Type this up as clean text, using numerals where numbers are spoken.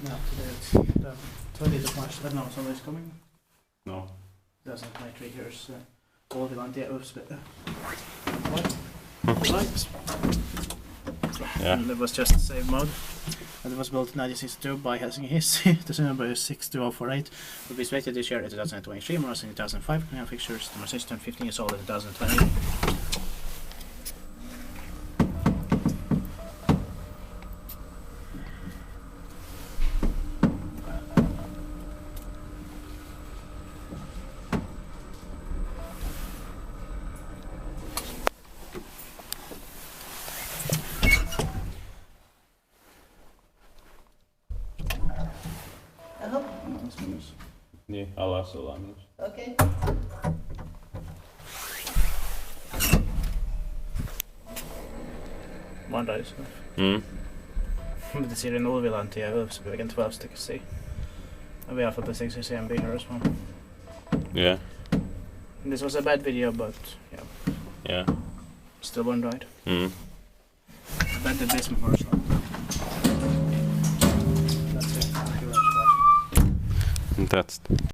No, today it's the 20th of March. I don't know, somebody's coming. No. Doesn't my triggers. Ulvilantie lights. Yeah. And it was just save mode. And it was built in 1962 by Helsingin Hissi. The serial number is 62048. Will be expected this year in 2023, more in 2005. Now fixtures, the Mercedes turned 15 years old in 2020. Jaha, Niin, alas ollaan myös. okei. One dice. But it's here in Ulvilantie, Ulviken 12 stick C. And we have the 6 CMB here as well. Yeah. This was a bad video, but yeah, Yeah. still one ride. Mm. Bad the basement first. That's it. Thank you very much. That's